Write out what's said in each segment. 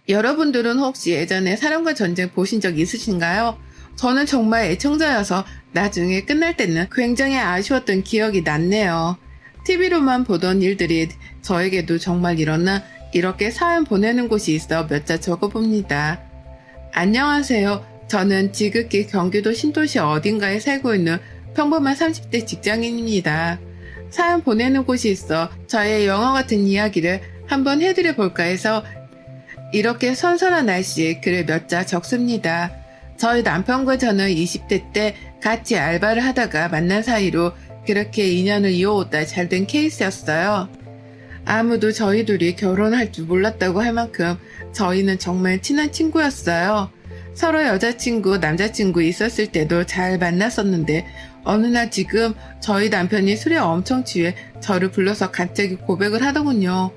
여러분들은 혹시 예전에 사랑과 전쟁 보신 적 있으신가요? 저는 정말 애청자여서 나중에 끝날 때는 굉장히 아쉬웠던 기억이 났네요. TV로만 보던 일들이 저에게도 정말 일어나 이렇게 사연 보내는 곳이 있어 몇 자 적어봅니다. 안녕하세요. 저는 지극히 경기도 신도시 어딘가에 살고 있는 평범한 30대 직장인입니다. 사연 보내는 곳이 있어 저의 영화 같은 이야기를 한번 해드려 볼까 해서 이렇게 선선한 날씨에 글을 몇 자 적습니다. 저희 남편과 저는 20대 때 같이 알바를 하다가 만난 사이로 그렇게 인연을 이어오다 잘된 케이스였어요. 아무도 저희 둘이 결혼할 줄 몰랐다고 할 만큼 저희는 정말 친한 친구였어요. 서로 여자친구, 남자친구 있었을 때도 잘 만났었는데 어느 날 지금 저희 남편이 술에 엄청 취해 저를 불러서 갑자기 고백을 하더군요.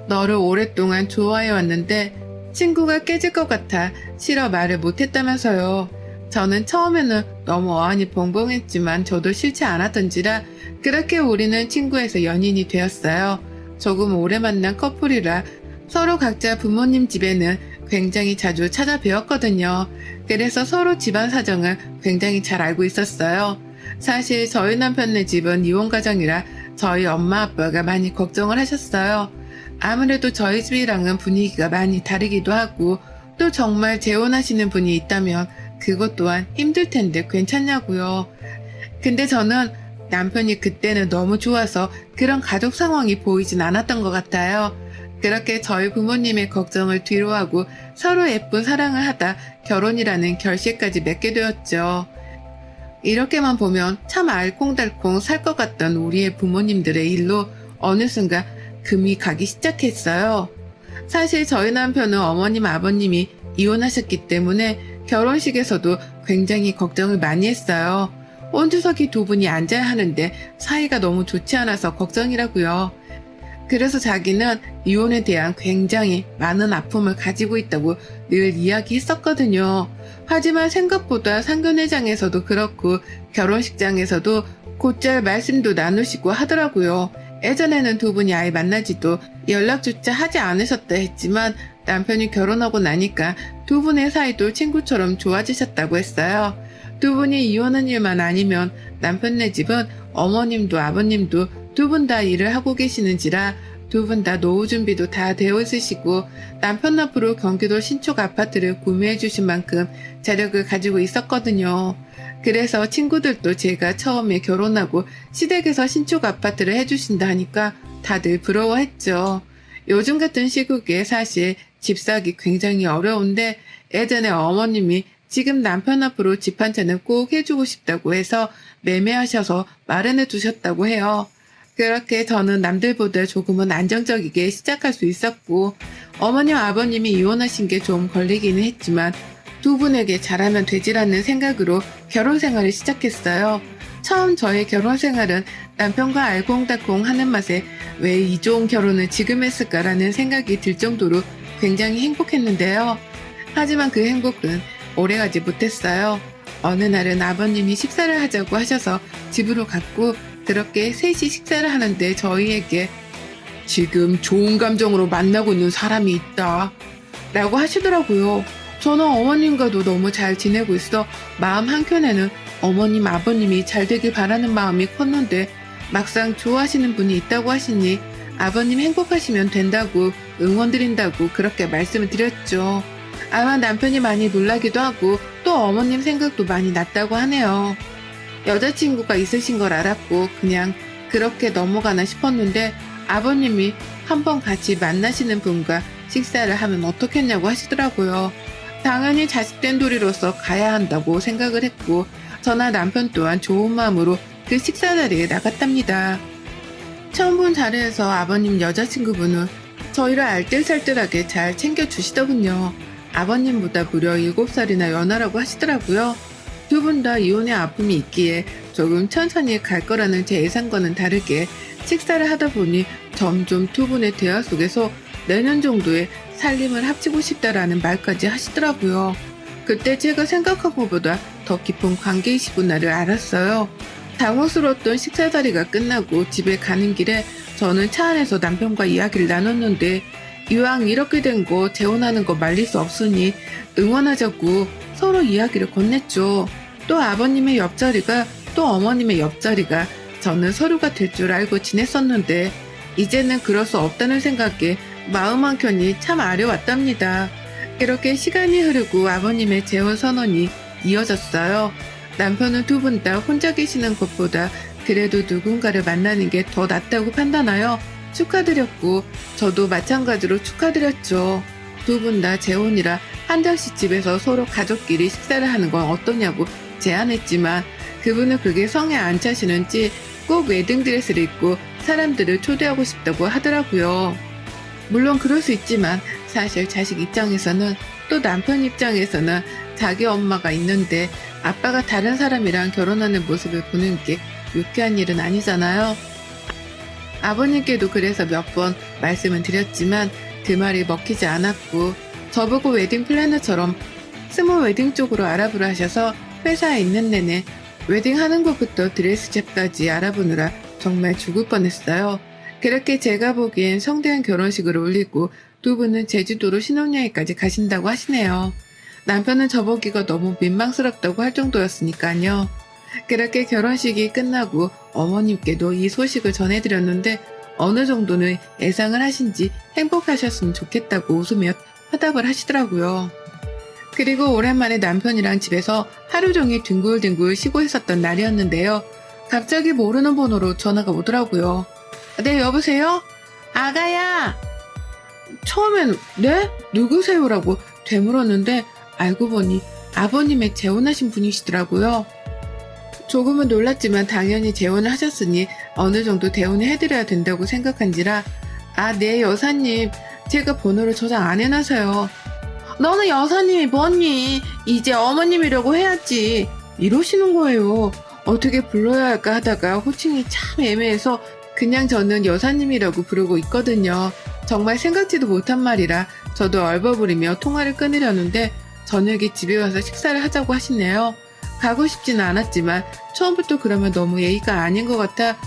너를 오랫동안 좋아해왔는데 친구가 깨질 것 같아 싫어 말을 못했다면서요. 저는 처음에는 너무 어안이 벙벙했지만 저도 싫지 않았던지라 그렇게 우리는 친구에서 연인이 되었어요. 조금 오래 만난 커플이라 서로 각자 부모님 집에는 굉장히 자주 찾아뵈었거든요. 그래서 서로 집안 사정을 굉장히 잘 알고 있었어요. 사실 저희 남편네 집은 이혼 가정이라 저희 엄마 아빠가 많이 걱정을 하셨어요. 아무래도 저희 집이랑은 분위기가 많이 다르기도 하고 또 정말 재혼하시는 분이 있다면 그것 또한 힘들 텐데 괜찮냐고요. 근데 저는 남편이 그때는 너무 좋아서 그런 가족 상황이 보이진 않았던 것 같아요. 그렇게 저희 부모님의 걱정을 뒤로하고 서로 예쁜 사랑을 하다 결혼이라는 결실까지 맺게 되었죠. 이렇게만 보면 참 알콩달콩 살 것 같던 우리의 부모님들의 일로 어느 순간 금이 가기 시작했어요. 사실 저희 남편은 어머님 아버님이 이혼하셨기 때문에 결혼식에서도 굉장히 걱정을 많이 했어요. 온주석이 두 분이 앉아야 하는데 사이가 너무 좋지 않아서 걱정이라고요. 그래서 자기는 이혼에 대한 굉장히 많은 아픔을 가지고 있다고 늘 이야기했었거든요. 하지만 생각보다 상견례장에서도 그렇고 결혼식장에서도 곧잘 말씀도 나누시고 하더라고요. 예전에는 두 분이 아예 만나지도 연락조차 하지 않으셨다 했지만 남편이 결혼하고 나니까 두 분의 사이도 친구처럼 좋아지셨다고 했어요. 두 분이 이혼한 일만 아니면 남편네 집은 어머님도 아버님도 두 분 다 일을 하고 계시는지라 두 분 다 노후 준비도 다 되어 있으시고 남편 앞으로 경기도 신축 아파트를 구매해 주신 만큼 재력을 가지고 있었거든요. 그래서 친구들도 제가 처음에 결혼하고 시댁에서 신축 아파트를 해주신다 하니까 다들 부러워했죠. 요즘 같은 시국에 사실 집 사기 굉장히 어려운데 예전에 어머님이 지금 남편 앞으로 집 한 채는 꼭 해주고 싶다고 해서 매매하셔서 마련해 두셨다고 해요. 그렇게 저는 남들보다 조금은 안정적이게 시작할 수 있었고 어머님 아버님이 이혼하신 게 좀 걸리기는 했지만 두 분에게 잘하면 되지라는 생각으로 결혼 생활을 시작했어요. 처음 저의 결혼 생활은 남편과 알콩달콩 하는 맛에 왜 이 좋은 결혼을 지금 했을까라는 생각이 들 정도로 굉장히 행복했는데요. 하지만 그 행복은 오래가지 못했어요. 어느 날은 아버님이 식사를 하자고 하셔서 집으로 갔고 그렇게 셋이 식사를 하는데 저희에게 지금 좋은 감정으로 만나고 있는 사람이 있다 라고 하시더라고요. 저는 어머님과도 너무 잘 지내고 있어 마음 한켠에는 어머님 아버님이 잘 되길 바라는 마음이 컸는데 막상 좋아하시는 분이 있다고 하시니 아버님 행복하시면 된다고 응원드린다고 그렇게 말씀을 드렸죠. 아마 남편이 많이 놀라기도 하고 또 어머님 생각도 많이 났다고 하네요. 여자친구가 있으신 걸 알았고 그냥 그렇게 넘어가나 싶었는데 아버님이 한번 같이 만나시는 분과 식사를 하면 어떻겠냐고 하시더라고요. 당연히 자식된 도리로서 가야 한다고 생각을 했고 저나 남편 또한 좋은 마음으로 그 식사 자리에 나갔답니다. 처음 본 자리에서 아버님 여자친구분은 저희를 알뜰살뜰하게 잘 챙겨주시더군요. 아버님보다 무려 7살이나 연하라고 하시더라고요. 두 분 다 이혼의 아픔이 있기에 조금 천천히 갈 거라는 제 예상과는 다르게 식사를 하다 보니 점점 두 분의 대화 속에서 내년 정도에 살림을 합치고 싶다라는 말까지 하시더라고요. 그때 제가 생각한 것보다 더 깊은 관계이시구나를 알았어요. 당황스러웠던 식사 자리가 끝나고 집에 가는 길에 저는 차 안에서 남편과 이야기를 나눴는데 이왕 이렇게 된 거 재혼하는 거 말릴 수 없으니 응원하자고 서로 이야기를 건넸죠. 또 아버님의 옆자리가 또 어머님의 옆자리가 저는 서류가 될 줄 알고 지냈었는데 이제는 그럴 수 없다는 생각에 마음 한켠이 참 아려왔답니다. 그렇게 시간이 흐르고 아버님의 재혼 선언이 이어졌어요. 남편은 두 분 다 혼자 계시는 것보다 그래도 누군가를 만나는 게 더 낫다고 판단하여 축하드렸고 저도 마찬가지로 축하드렸죠. 두 분 다 재혼이라 한 장씩 집에서 서로 가족끼리 식사를 하는 건 어떠냐고 제안했지만 그분은 그게 성에 안 차시는지 꼭 웨딩드레스를 입고 사람들을 초대하고 싶다고 하더라고요. 물론 그럴 수 있지만 사실 자식 입장에서는 또 남편 입장에서는 자기 엄마가 있는데 아빠가 다른 사람이랑 결혼하는 모습을 보는 게 유쾌한 일은 아니잖아요. 아버님께도 그래서 몇 번 말씀은 드렸지만 그 말이 먹히지 않았고 저보고 웨딩 플래너처럼 스몰 웨딩 쪽으로 알아보라 하셔서 회사에 있는 내내 웨딩 하는 것부터 드레스 잽까지 알아보느라 정말 죽을 뻔했어요. 그렇게 제가 보기엔 성대한 결혼식을 올리고 두 분은 제주도로 신혼여행까지 가신다고 하시네요. 남편은 저보기가 너무 민망스럽다고 할 정도였으니까요. 그렇게 결혼식이 끝나고 어머님께도 이 소식을 전해드렸는데 어느 정도는 예상을 하신지 행복하셨으면 좋겠다고 웃으며 화답을 하시더라고요. 그리고 오랜만에 남편이랑 집에서 하루 종일 뒹굴뒹굴 쉬고 있었던 날이었는데요. 갑자기 모르는 번호로 전화가 오더라고요. 네, 여보세요? 아가야! 처음엔 네? 누구세요라고 되물었는데 알고 보니 아버님의 재혼하신 분이시더라고요. 조금은 놀랐지만 당연히 재혼을 하셨으니 어느 정도 대우는 해드려야 된다고 생각한지라 네 여사님 제가 번호를 저장 안 해놔서요. 너는 여사님이 뭐니? 이제 어머님이라고 해야지. 이러시는 거예요. 어떻게 불러야 할까 하다가 호칭이 참 애매해서 그냥 저는 여사님이라고 부르고 있거든요. 정말 생각지도 못한 말이라 저도 얼버무리며 통화를 끊으려는데 저녁에 집에 와서 식사를 하자고 하시네요. 가고 싶지는 않았지만 처음부터 그러면 너무 예의가 아닌 것 같아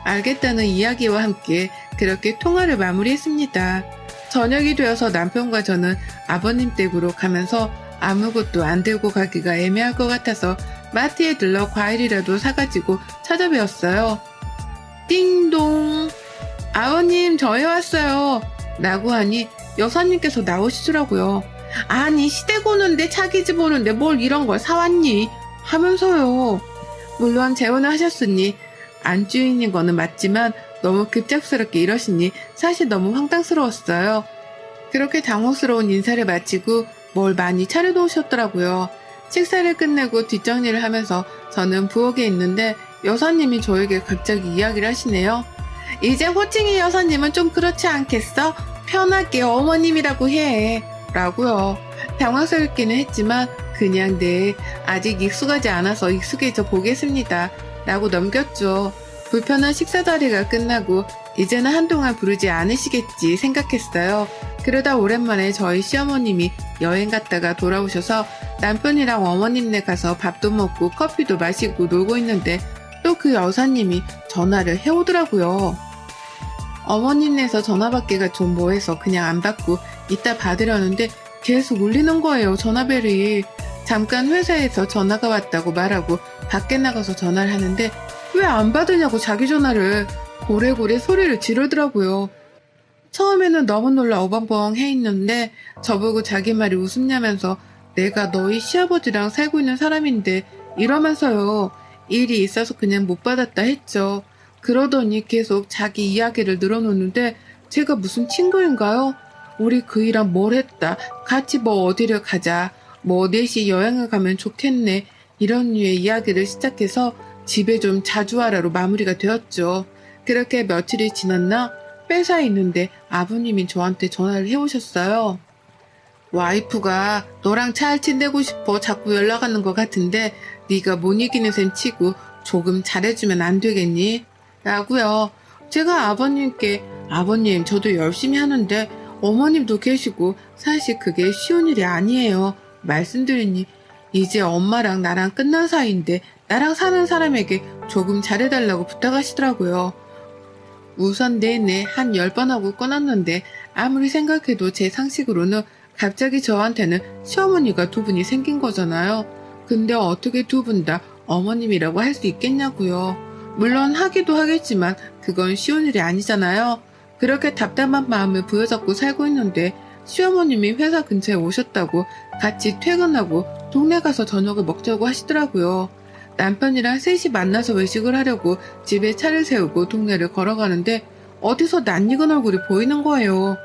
알겠다는 이야기와 함께 그렇게 통화를 마무리했습니다. 저녁이 되어서 남편과 저는 아버님 댁으로 가면서 아무것도 안 들고 가기가 애매할 것 같아서 마트에 들러 과일이라도 사가지고 찾아뵈었어요. 띵동! 아버님 저희 왔어요. 라고 하니 여사님께서 나오시더라고요. 아니 시댁 오는데 차기 집 오는데 뭘 이런 걸 사왔니? 하면서요. 물론 재혼을 하셨으니 안주인인 거는 맞지만 너무 급작스럽게 이러시니 사실 너무 황당스러웠어요. 그렇게 당혹스러운 인사를 마치고 뭘 많이 차려놓으셨더라고요. 식사를 끝내고 뒷정리를 하면서 저는 부엌에 있는데 여사님이 저에게 갑자기 이야기를 하시네요. 이제 호칭이 여사님은 좀 그렇지 않겠어? 편하게 어머님이라고 해. 라고요. 당황스럽기는 했지만 그냥 네 아직 익숙하지 않아서 익숙해져 보겠습니다. 라고 넘겼죠. 불편한 식사 자리가 끝나고 이제는 한동안 부르지 않으시겠지 생각했어요. 그러다 오랜만에 저희 시어머님이 여행 갔다가 돌아오셔서 남편이랑 어머님네 가서 밥도 먹고 커피도 마시고 놀고 있는데 또 그 여사님이 전화를 해오더라고요. 어머님네에서 전화 받기가 좀 뭐해서 그냥 안 받고 이따 받으려는데 계속 울리는 거예요. 전화벨이. 잠깐 회사에서 전화가 왔다고 말하고 밖에 나가서 전화를 하는데 왜 안 받으냐고 자기 전화를 고래고래 소리를 지르더라고요. 처음에는 너무 놀라 어벙벙 해 있는데 저보고 자기 말이 웃음냐면서 내가 너희 시아버지랑 살고 있는 사람인데 이러면서요. 일이 있어서 그냥 못 받았다 했죠. 그러더니 계속 자기 이야기를 늘어놓는데 제가 무슨 친구인가요? 우리 그 일한 뭘 했다. 같이 뭐 어디를 가자. 뭐 넷이 여행을 가면 좋겠네. 이런 류의 이야기를 시작해서 집에 좀 자주 와라로 마무리가 되었죠. 그렇게 며칠이 지났나 회사에 있는데 아버님이 저한테 전화를 해오셨어요. 와이프가 너랑 잘 지내고 싶어 자꾸 연락하는 것 같은데 네가 못 이기는 셈 치고 조금 잘해주면 안 되겠니? 라고요. 제가 아버님께 아버님 저도 열심히 하는데 어머님도 계시고 사실 그게 쉬운 일이 아니에요. 말씀드리니 이제 엄마랑 나랑 끝난 사이인데 나랑 사는 사람에게 조금 잘해달라고 부탁하시더라고요. 우선 내내 한 10번 하고 끊었는데 아무리 생각해도 제 상식으로는 갑자기 저한테는 시어머니가 두 분이 생긴 거잖아요. 근데 어떻게 두 분 다 어머님이라고 할 수 있겠냐고요. 물론 하기도 하겠지만 그건 쉬운 일이 아니잖아요. 그렇게 답답한 마음을 부여잡고 살고 있는데 시어머님이 회사 근처에 오셨다고 같이 퇴근하고 동네 가서 저녁을 먹자고 하시더라고요. 남편이랑 셋이 만나서 외식을 하려고 집에 차를 세우고 동네를 걸어가는데 어디서 낯익은 얼굴이 보이는 거예요.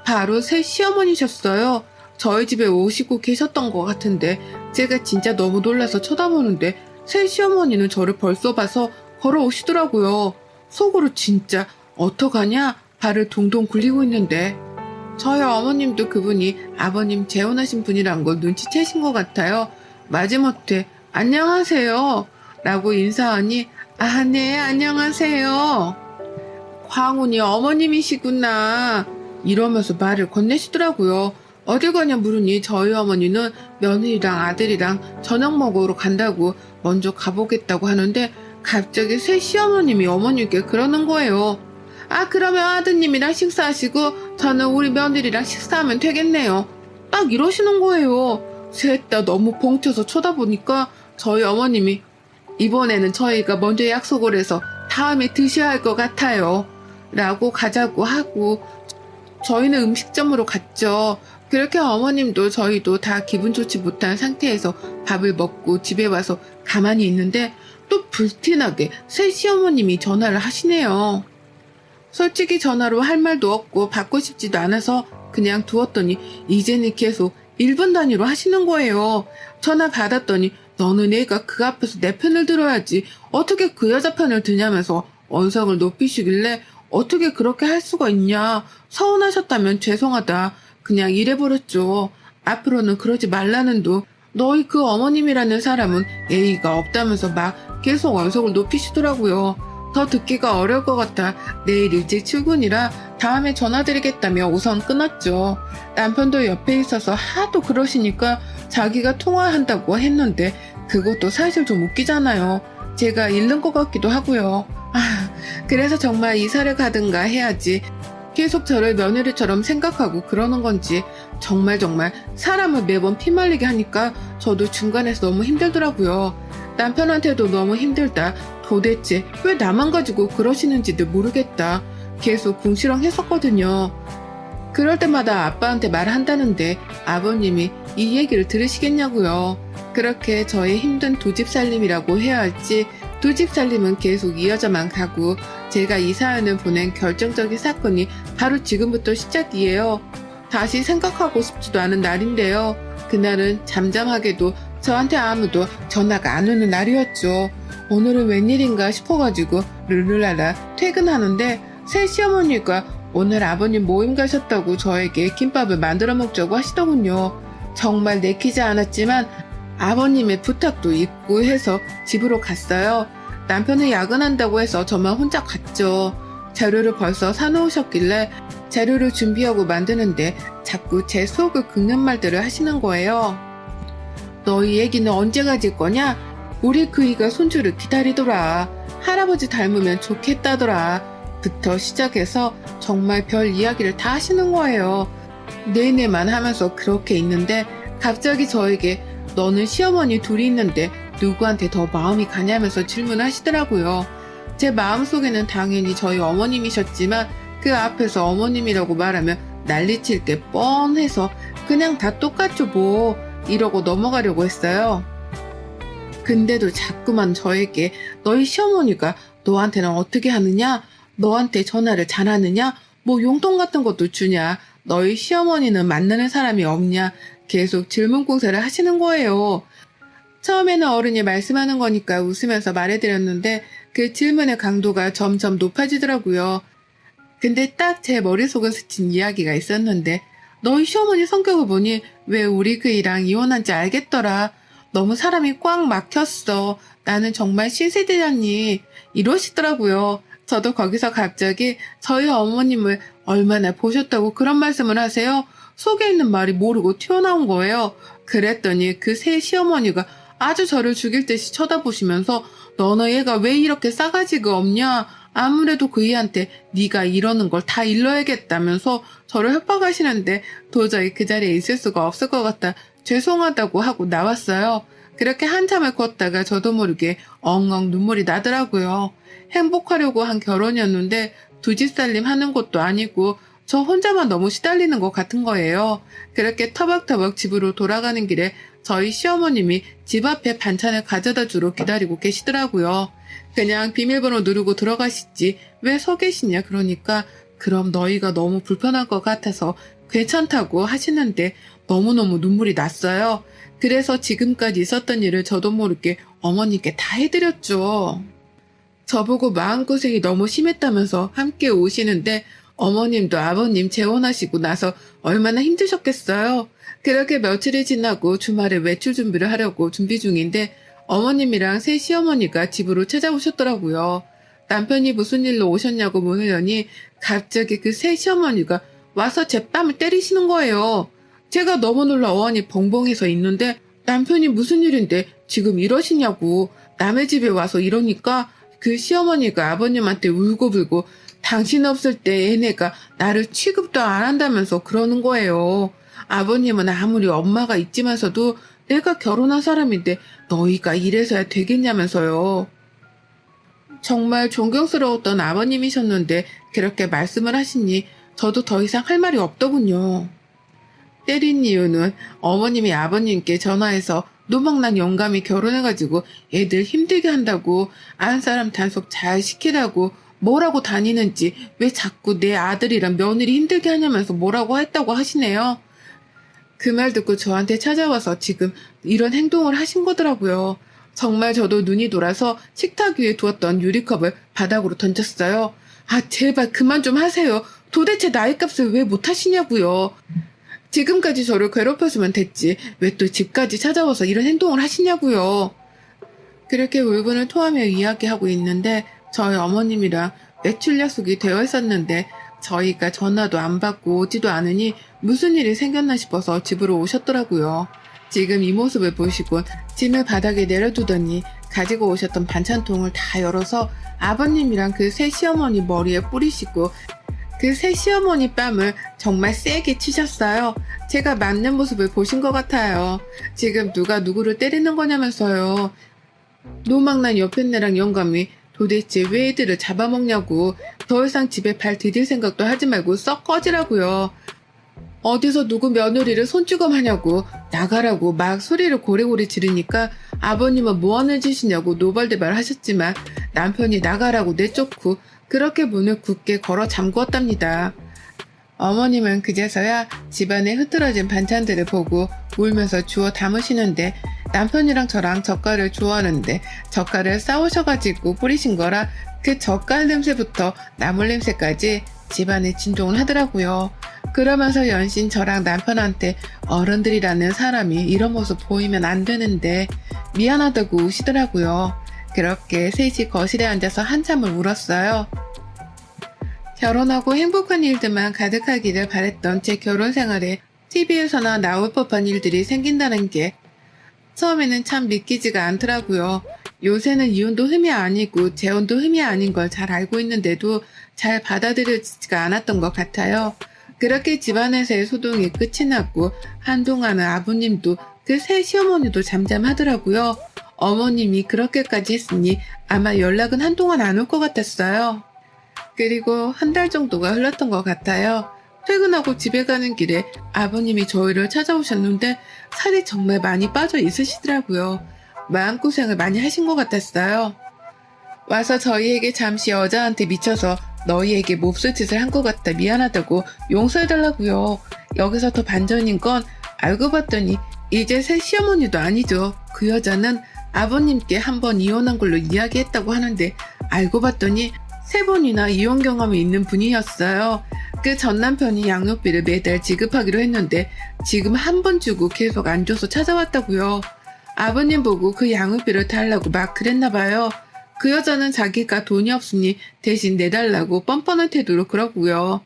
바로 새 시어머니셨어요. 저희 집에 오시고 계셨던 것 같은데 제가 진짜 너무 놀라서 쳐다보는데 새 시어머니는 저를 벌써 봐서 걸어오시더라고요. 속으로 진짜 어떡하냐 발을 동동 굴리고 있는데 저희 어머님도 그분이 아버님 재혼하신 분이란 걸 눈치채신 것 같아요. 마지못해 안녕하세요 라고 인사하니 아, 네, 안녕하세요. 광훈이 어머님이시구나 이러면서 말을 건네시더라고요. 어딜 가냐 물으니 저희 어머니는 며느리랑 아들이랑 저녁 먹으러 간다고 먼저 가보겠다고 하는데 갑자기 새 시어머님이 어머님께 그러는 거예요. 아, 그러면 아드님이랑 식사하시고 저는 우리 며느리랑 식사하면 되겠네요. 딱 이러시는 거예요. 셋 다 너무 벙쳐서 쳐다보니까 저희 어머님이 이번에는 저희가 먼저 약속을 해서 다음에 드셔야 할 것 같아요 라고 가자고 하고 저희는 음식점으로 갔죠. 그렇게 어머님도 저희도 다 기분 좋지 못한 상태에서 밥을 먹고 집에 와서 가만히 있는데 또 불티나게 새 시어머님이 전화를 하시네요. 솔직히 전화로 할 말도 없고 받고 싶지도 않아서 그냥 두었더니 이제는 계속 1분 단위로 하시는 거예요. 전화 받았더니 너는 애가 그 앞에서 내 편을 들어야지 어떻게 그 여자 편을 드냐면서 언성을 높이시길래 어떻게 그렇게 할 수가 있냐. 서운하셨다면 죄송하다. 그냥 이래버렸죠. 앞으로는 그러지 말라는 둥. 너희 그 어머님이라는 사람은 예의가 없다면서 막 계속 언성을 높이시더라고요. 더 듣기가 어려울 것 같아 내일 일찍 출근이라 다음에 전화드리겠다며 우선 끊었죠. 남편도 옆에 있어서 하도 그러시니까 자기가 통화한다고 했는데 그것도 사실 좀 웃기잖아요. 제가 잃는 것 같기도 하고요. 아, 그래서 정말 이사를 가든가 해야지. 계속 저를 며느리처럼 생각하고 그러는 건지 정말 사람을 매번 피말리게 하니까 저도 중간에서 너무 힘들더라고요. 남편한테도 너무 힘들다. 도대체 왜 나만 가지고 그러시는지도 모르겠다. 계속 궁시렁 했었거든요. 그럴 때마다 아빠한테 말한다는데 아버님이 이 얘기를 들으시겠냐고요. 그렇게 저의 힘든 두 집 살림이라고 해야 할지 두 집 살림은 계속 이어져만 가고 제가 이 사연을 보낸 결정적인 사건이 바로 지금부터 시작이에요. 다시 생각하고 싶지도 않은 날인데요. 그날은 잠잠하게도 저한테 아무도 전화가 안 오는 날이었죠. 오늘은 웬일인가 싶어가지고 룰루랄라 퇴근하는데 새 시어머니가 오늘 아버님 모임 가셨다고 저에게 김밥을 만들어 먹자고 하시더군요. 정말 내키지 않았지만 아버님의 부탁도 있고 해서 집으로 갔어요. 남편은 야근한다고 해서 저만 혼자 갔죠. 재료를 벌써 사놓으셨길래 재료를 준비하고 만드는데 자꾸 제 속을 긁는 말들을 하시는 거예요. 너희 얘기는 언제 가질 거냐? 우리 그이가 손주를 기다리더라. 할아버지 닮으면 좋겠다더라. 부터 시작해서 정말 별 이야기를 다 하시는 거예요. 내내만 하면서 그렇게 있는데 갑자기 저에게 너는 시어머니 둘이 있는데 누구한테 더 마음이 가냐면서 질문하시더라고요. 제 마음속에는 당연히 저희 어머님이셨지만 그 앞에서 어머님이라고 말하면 난리칠 게 뻔해서 그냥 다 똑같죠 뭐 이러고 넘어가려고 했어요. 근데도 자꾸만 저에게 너희 시어머니가 너한테는 어떻게 하느냐? 너한테 전화를 잘하느냐? 뭐 용돈 같은 것도 주냐? 너희 시어머니는 만나는 사람이 없냐? 계속 질문 공세를 하시는 거예요. 처음에는 어른이 말씀하는 거니까 웃으면서 말해드렸는데 그 질문의 강도가 점점 높아지더라고요. 근데 딱 제 머릿속에 스친 이야기가 있었는데 너희 시어머니 성격을 보니 왜 우리 그이랑 이혼한지 알겠더라. 너무 사람이 꽉 막혔어. 나는 정말 신세대잖니. 이러시더라고요. 저도 거기서 갑자기 저희 어머님을 얼마나 보셨다고 그런 말씀을 하세요? 속에 있는 말이 모르고 튀어나온 거예요. 그랬더니 그 새 시어머니가 아주 저를 죽일 듯이 쳐다보시면서 너너 얘가 왜 이렇게 싸가지가 없냐? 아무래도 그이한테 네가 이러는 걸 다 일러야겠다면서 저를 협박하시는데 도저히 그 자리에 있을 수가 없을 것 같아 죄송하다고 하고 나왔어요. 그렇게 한참을 걷다가 저도 모르게 엉엉 눈물이 나더라고요. 행복하려고 한 결혼이었는데 두 집 살림 하는 것도 아니고 저 혼자만 너무 시달리는 것 같은 거예요. 그렇게 터벅터벅 집으로 돌아가는 길에 저희 시어머님이 집 앞에 반찬을 가져다 주러 기다리고 계시더라고요. 그냥 비밀번호 누르고 들어가시지 왜 서 계시냐 그러니까 그럼 너희가 너무 불편할 것 같아서 괜찮다고 하시는데 너무너무 눈물이 났어요. 그래서 지금까지 있었던 일을 저도 모르게 어머니께 다 해드렸죠. 저보고 마음고생이 너무 심했다면서 함께 오시는데 어머님도 아버님 재혼하시고 나서 얼마나 힘드셨겠어요. 그렇게 며칠이 지나고 주말에 외출 준비를 하려고 준비 중인데 어머님이랑 새 시어머니가 집으로 찾아오셨더라고요. 남편이 무슨 일로 오셨냐고 물으려니 갑자기 그 새 시어머니가 와서 제 뺨을 때리시는 거예요. 제가 너무 놀라 어안이 벙벙해서 있는데 남편이 무슨 일인데 지금 이러시냐고 남의 집에 와서 이러니까 그 시어머니가 아버님한테 울고불고 당신 없을 때 얘네가 나를 취급도 안 한다면서 그러는 거예요. 아버님은 아무리 엄마가 있지만서도 내가 결혼한 사람인데 너희가 이래서야 되겠냐면서요. 정말 존경스러웠던 아버님이셨는데 그렇게 말씀을 하시니 저도 더 이상 할 말이 없더군요. 때린 이유는 어머님이 아버님께 전화해서 노망난 영감이 결혼해가지고 애들 힘들게 한다고 아는 사람 단속 잘 시키라고 뭐라고 다니는지 왜 자꾸 내 아들이랑 며느리 힘들게 하냐면서 뭐라고 했다고 하시네요. 그 말 듣고 저한테 찾아와서 지금 이런 행동을 하신 거더라고요. 정말 저도 눈이 돌아서 식탁 위에 두었던 유리컵을 바닥으로 던졌어요. 아 제발 그만 좀 하세요. 도대체 나이 값을 왜 못하시냐고요. 지금까지 저를 괴롭혔으면 됐지 왜 또 집까지 찾아와서 이런 행동을 하시냐고요. 그렇게 울분을 토하며 이야기하고 있는데 저희 어머님이랑 외출 약속이 되어 있었는데 저희가 전화도 안 받고 오지도 않으니 무슨 일이 생겼나 싶어서 집으로 오셨더라고요. 지금 이 모습을 보시곤 짐을 바닥에 내려두더니 가지고 오셨던 반찬통을 다 열어서 아버님이랑 그 새 시어머니 머리에 뿌리시고 그 새 시어머니 뺨을 정말 세게 치셨어요. 제가 맞는 모습을 보신 것 같아요. 지금 누가 누구를 때리는 거냐면서요. 노망난 여편네랑 영감이 도대체 왜 애들을 잡아먹냐고 더 이상 집에 발 디딜 생각도 하지 말고 썩 꺼지라고요. 어디서 누구 며느리를 손찌검하냐고 나가라고 막 소리를 고래고래 지르니까 아버님은 뭐하는 짓이냐고 노발대발 하셨지만 남편이 나가라고 내쫓고 그렇게 문을 굳게 걸어 잠그었답니다. 어머님은 그제서야 집안에 흐트러진 반찬들을 보고 울면서 주워 담으시는데 남편이랑 저랑 젓갈을 좋아하는데 젓갈을 싸우셔가지고 뿌리신 거라 그 젓갈 냄새부터 나물 냄새까지 집안에 진동을 하더라고요. 그러면서 연신 저랑 남편한테 어른들이라는 사람이 이런 모습 보이면 안 되는데 미안하다고 우시더라고요. 그렇게 셋이 거실에 앉아서 한참을 울었어요. 결혼하고 행복한 일들만 가득하기를 바랬던 제 결혼 생활에 TV에서나 나올 법한 일들이 생긴다는 게 처음에는 참 믿기지가 않더라고요. 요새는 이혼도 흠이 아니고 재혼도 흠이 아닌 걸 잘 알고 있는데도 잘 받아들여지지가 않았던 것 같아요. 그렇게 집안에서의 소동이 끝이 났고 한동안은 아버님도 그 새 시어머니도 잠잠하더라고요. 어머님이 그렇게까지 했으니 아마 연락은 한동안 안 올 것 같았어요. 그리고 한 달 정도가 흘렀던 것 같아요. 퇴근하고 집에 가는 길에 아버님이 저희를 찾아오셨는데 살이 정말 많이 빠져 있으시더라고요. 마음고생을 많이 하신 것 같았어요. 와서 저희에게 잠시 여자한테 미쳐서 너희에게 몹쓸 짓을 한 것 같다 미안하다고 용서해달라고요. 여기서 더 반전인 건 알고 봤더니 이제 새 시어머니도 아니죠. 그 여자는 아버님께 한 번 이혼한 걸로 이야기했다고 하는데 알고 봤더니 3번이나 이혼 경험이 있는 분이었어요. 그 전 남편이 양육비를 매달 지급하기로 했는데 지금 한 번 주고 계속 안 줘서 찾아왔다고요. 아버님 보고 그 양육비를 달라고 막 그랬나봐요. 그 여자는 자기가 돈이 없으니 대신 내달라고 뻔뻔한 태도로 그러고요.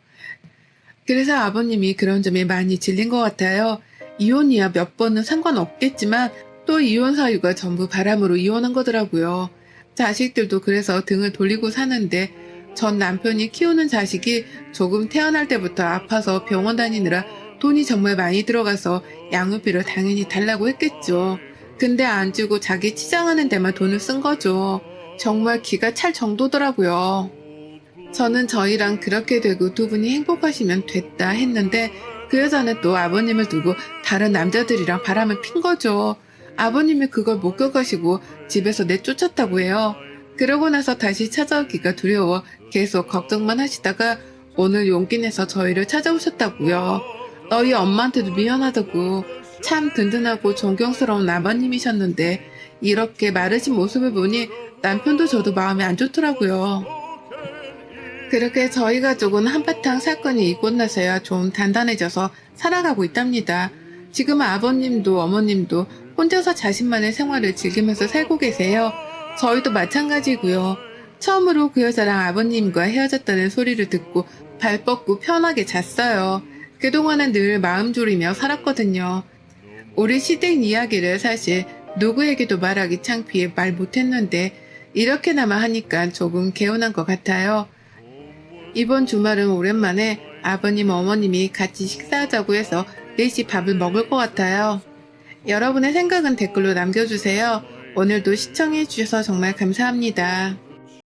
그래서 아버님이 그런 점에 많이 질린 것 같아요. 이혼이야 몇 번은 상관없겠지만 또 이혼 사유가 전부 바람으로 이혼한 거더라고요. 자식들도 그래서 등을 돌리고 사는데 전 남편이 키우는 자식이 조금 태어날 때부터 아파서 병원 다니느라 돈이 정말 많이 들어가서 양육비를 당연히 달라고 했겠죠. 근데 안 주고 자기 치장하는 데만 돈을 쓴 거죠. 정말 기가 찰 정도더라고요. 저는 저희랑 그렇게 되고 두 분이 행복하시면 됐다 했는데 그 여자는 또 아버님을 두고 다른 남자들이랑 바람을 핀 거죠. 아버님이 그걸 목격하시고 집에서 내쫓았다고 해요. 그러고 나서 다시 찾아오기가 두려워 계속 걱정만 하시다가 오늘 용기 내서 저희를 찾아오셨다고요. 너희 엄마한테도 미안하다고. 참 든든하고 존경스러운 아버님이셨는데 이렇게 마르신 모습을 보니 남편도 저도 마음이 안 좋더라고요. 그렇게 저희 가족은 한바탕 사건이 있고 나서야 좀 단단해져서 살아가고 있답니다. 지금 아버님도 어머님도 혼자서 자신만의 생활을 즐기면서 살고 계세요. 저희도 마찬가지고요. 처음으로 그 여자랑 아버님과 헤어졌다는 소리를 듣고 발 뻗고 편하게 잤어요. 그동안은 늘 마음 졸이며 살았거든요. 우리 시댁 이야기를 사실 누구에게도 말하기 창피해 말 못했는데 이렇게나마 하니까 조금 개운한 것 같아요. 이번 주말은 오랜만에 아버님 어머님이 같이 식사하자고 해서 넷이 밥을 먹을 것 같아요. 여러분의 생각은 댓글로 남겨주세요. 오늘도 시청해주셔서 정말 감사합니다.